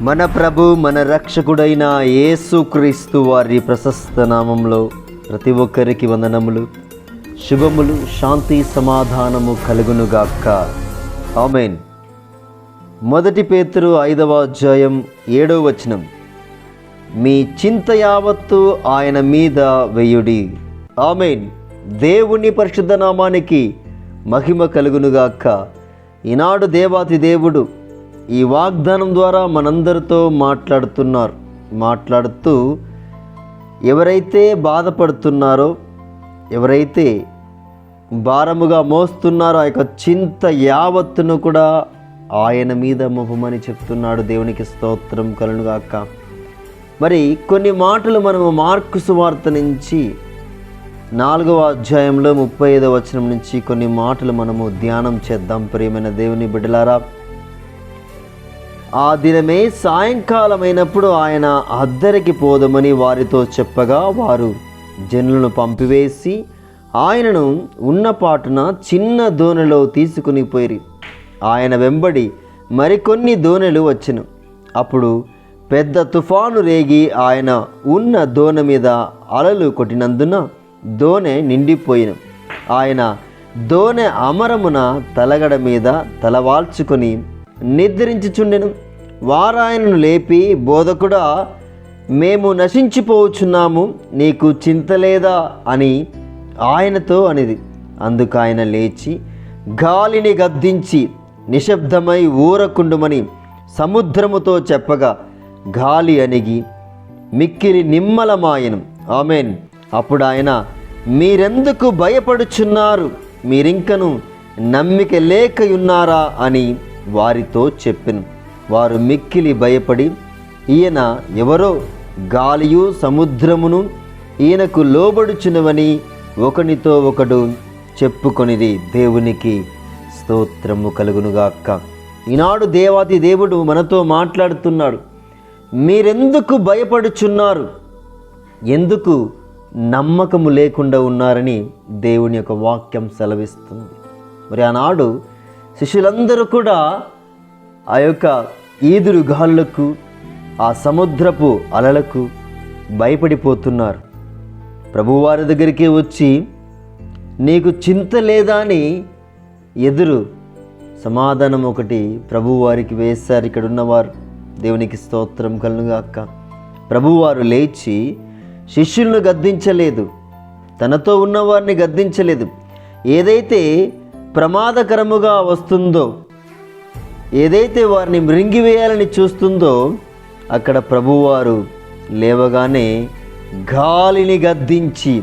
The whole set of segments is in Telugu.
మన ప్రభు మన రక్షకుడైన యేసుక్రీస్తు వారి ప్రశస్త నామంలో ప్రతి ఒక్కరికి వందనములు, శుభములు, శాంతి సమాధానము కలుగునుగాక. ఆమేన్. 1 పేతురు 5వ అధ్యాయం 7వ వచనం, మీ చింత యావత్తు ఆయన మీద వేయుడి. ఆమేన్. దేవుని పరిశుద్ధ నామానికి మహిమ కలుగునుగాక. ఈనాడు దేవాతి దేవుడు ఈ వాగ్దానం ద్వారా మనందరితో మాట్లాడుతూ ఎవరైతే బాధపడుతున్నారో, ఎవరైతే భారముగా మోస్తున్నారో ఆ యొక్క చింత యావత్తును కూడా ఆయన మీద మోపమని చెప్తున్నాడు. దేవునికి స్తోత్రం కలుగునుగాక. మరి కొన్ని మాటలు మనము మార్కు సువార్త నుంచి 4వ అధ్యాయంలో 35వ వచనం నుంచి కొన్ని మాటలు మనము ధ్యానం చేద్దాం. ప్రియమైన దేవుని బిడ్డలారా, ఆ దినమే సాయంకాలమైనప్పుడు ఆయన అద్దరికి పోదమని వారితో చెప్పగా, వారు జనులను పంపివేసి ఆయనను ఉన్నపాటున చిన్న దోణిలో తీసుకుని పోయిరి. ఆయన వెంబడి మరికొన్ని దోణెలు వచ్చెను. అప్పుడు పెద్ద తుఫాను రేగి ఆయన ఉన్న దోణి మీద అలలు కొట్టినందున దోణె నిండిపోయిన. ఆయన దోణె అమరమున తలగడ మీద తలవాల్చుకొని నిద్రించుచుండెను. వారాయనను లేపి, బోధకుడా, మేము నశించిపోవచ్చున్నాము, నీకు చింత లేదా అని ఆయనతో అనిది. అందుకు ఆయన లేచి గాలిని గద్దించి నిశ్శబ్దమై ఊరకుండుమని సముద్రముతో చెప్పగా గాలి అణిగి మిక్కిలి నిమ్మలమాయెను. ఆమేన్. అప్పుడు ఆయన, మీరెందుకు భయపడుచున్నారు, మీరింకను నమ్మిక లేకయున్నారా అని వారితో చెప్పెను. వారు మిక్కిలి భయపడి, ఈయన ఎవరో, గాలియు సముద్రమును ఈయనకు లోబడుచున్నవని ఒకనితో ఒకడు చెప్పుకొనిది. దేవునికి స్తోత్రము కలుగునుగాక. ఈనాడు దేవాది దేవుడు మనతో మాట్లాడుతున్నాడు. మీరెందుకు భయపడుచున్నారు, ఎందుకు నమ్మకము లేకుండా ఉన్నారని దేవుని యొక్క వాక్యం సెలవిస్తుంది. మరి ఆనాడు శిష్యులందరూ కూడా ఆ యొక్క ఈదురు గాలులకు, ఆ సముద్రపు అలలకు భయపడిపోతున్నారు. ప్రభువారి దగ్గరికి వచ్చి, నీకు చింత లేదా అని ఎదురు సమాధానం ఒకటి ప్రభువారికి వేశారు. ఇక్కడ ఉన్నవారు దేవునికి స్తోత్రం కలుగుగాక. ప్రభువారు లేచి శిష్యులను గద్దించలేదు, తనతో ఉన్నవారిని గద్దించలేదు. ఏదైతే ప్రమాదకరముగా వస్తుందో, ఏదైతే వారిని మృంగివేయాలని చూస్తుందో, అక్కడ ప్రభువారు లేవగానే గాలిని గద్దించి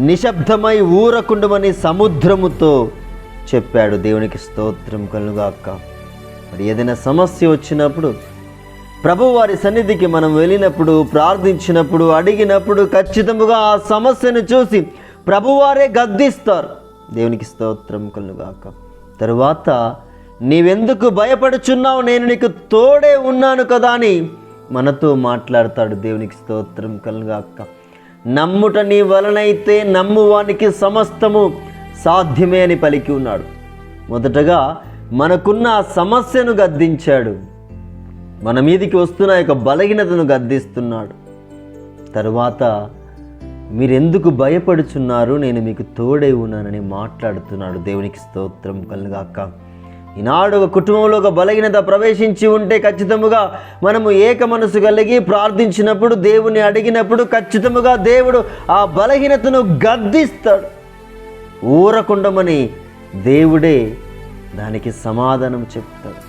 నిశ్శబ్దమై ఊరకుండమని సముద్రముతో చెప్పాడు. దేవునికి స్తోత్రం కలుగుగాక. మరి ఏదైనా సమస్య వచ్చినప్పుడు ప్రభువారి సన్నిధికి మనం వెళ్ళినప్పుడు, ప్రార్థించినప్పుడు, అడిగినప్పుడు ఖచ్చితంగా ఆ సమస్యను చూసి ప్రభువారే గద్దిస్తారు. దేవునికి స్తోత్రం కలుగుగాక. తరువాత, నీవెందుకు భయపడుచున్నావు, నేను నీకు తోడే ఉన్నాను కదా అని మనతో మాట్లాడతాడు. దేవునికి స్తోత్రం కలుగుగాక. నమ్ముట నీ వలనైతే నమ్మువానికి సమస్తము సాధ్యమే అని పలికి ఉన్నాడు. మొదటగా మనకున్న సమస్యను గద్దించాడు, మన మీదికి వస్తున్న యొక్క బలహీనతను గద్దిస్తున్నాడు. తరువాత, మీరెందుకు భయపడుచున్నారు, నేను మీకు తోడై ఉన్నానని మాట్లాడుతున్నాడు. దేవునికి స్తోత్రం కలుగుగాక. ఈనాడు ఒక కుటుంబంలో ఒక బలహీనత ప్రవేశించి ఉంటే ఖచ్చితంగా మనము ఏక మనసు కలిగి ప్రార్థించినప్పుడు, దేవుని అడిగినప్పుడు ఖచ్చితంగా దేవుడు ఆ బలహీనతను గద్దిస్తాడు. ఊరకుండమని దేవుడే దానికి సమాధానం చెప్తాడు.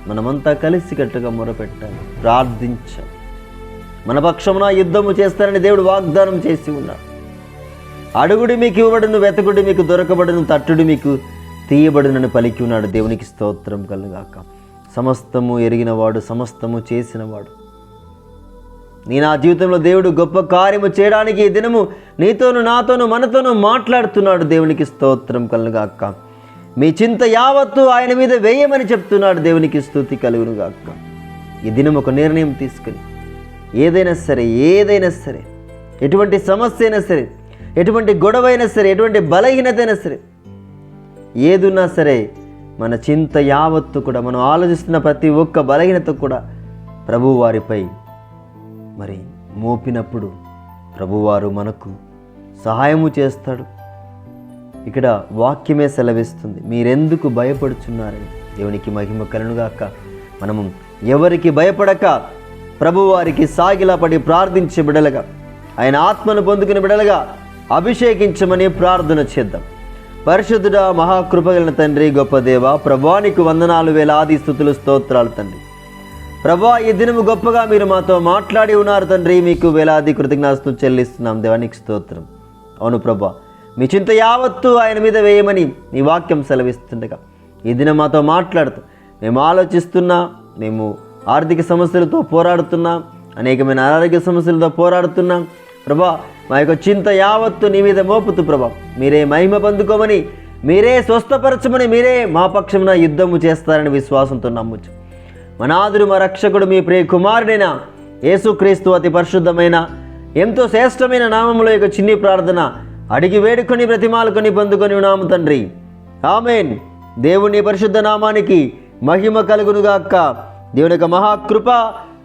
మనమంతా కలిసికట్టుగా మొరపెట్టాలి, ప్రార్థించాలి. మన పక్షమున యుద్ధము చేస్తారని దేవుడు వాగ్దానం చేసి ఉన్నాడు. అడుగుడి మీకు ఇవ్వబడును, వెతకుడి మీకు దొరకబడును, తట్టుడి మీకు తీయబడునని పలికి ఉన్నాడు. దేవునికి స్తోత్రం కలుగుగాక. సమస్తము ఎరిగినవాడు, సమస్తము చేసినవాడు. నీ నా జీవితంలో దేవుడు గొప్ప కార్యము చేయడానికి ఈ దినము నీతోను, నాతోను, మనతోనూ మాట్లాడుతున్నాడు. దేవునికి స్తోత్రం కలుగుగాక. మీ చింత యావత్తు ఆయన మీద వేయమని చెప్తున్నాడు. దేవునికి స్తుతి కలుగునుగాక. ఈ దినం ఒక నిర్ణయం తీసుకుని ఏదైనా సరే, ఎటువంటి సమస్య అయినా సరే, ఎటువంటి గొడవ అయినా సరే, ఎటువంటి బలహీనత అయినా సరే, ఏదున్నా సరే మన చింత యావత్తు కూడా, మనం ఆలోచిస్తున్న ప్రతి ఒక్క బలహీనత కూడా ప్రభు వారిపై మరి మోపినప్పుడు ప్రభువారు మనకు సహాయము చేస్తాడు. ఇక్కడ వాక్యమే సెలవిస్తుంది, మీరెందుకు భయపడుచున్నారని. దేవునికి మహిమ కలుగుగాక. మనము ఎవరికి భయపడక ప్రభువారికి సాగిలపడి ప్రార్థించే బిడలుగా, ఆయన ఆత్మను పొందుకునే బిడలుగా అభిషేకించమని ప్రార్థన చేద్దాం. పరిశుద్ధుడా, మహాకృపగలిగిన తండ్రి, గొప్ప దేవ, ప్రభువానికి వందనాలు, వేలాది స్తుతులు, స్తోత్రాలు తండ్రి. ప్రభా, ఈ దినము గొప్పగా మీరు మాతో మాట్లాడి ఉన్నారు తండ్రి. మీకు వేలాది కృతజ్ఞతలు చెల్లిస్తున్నాం. దేవానికి స్తోత్రం. అవును ప్రభా, మీ చింత యావత్తు ఆయన మీద వేయమని నీ వాక్యం సెలవిస్తుండగా ఈ దినం మాతో మాట్లాడుతూ మేము ఆలోచిస్తున్నా, మేము ఆర్థిక సమస్యలతో పోరాడుతున్నాం, అనేకమైన అనారోగ్య సమస్యలతో పోరాడుతున్నాం. ప్రభా, మా యొక్క చింత యావత్తు నీ మీద మోపుతూ ప్రభా మీరే మహిమ పొందుకోమని, మీరే స్వస్థపరచమని, మీరే మా పక్షమున యుద్ధము చేస్తారని విశ్వాసంతో నమ్ముచు మా నాథుడు, మా రక్షకుడు, మీ ప్రియ కుమారుడైన యేసుక్రీస్తు అతి పరిశుద్ధమైన ఎంతో శ్రేష్టమైన నామములో యొక్క చిన్ని ప్రార్థన అడిగి వేడుకొని బ్రతిమాలుకొని పొందుకొని ఉన్నాము తండ్రి. ఆమేన్. దేవుని పరిశుద్ధ నామానికి మహిమ కలుగునుగాక. దేవుని యొక్క మహాకృప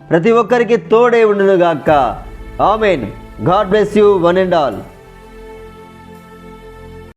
ప్రతి ఒక్కరికి తోడే ఉండునుగాక. ఆమేన్. God bless you one and all.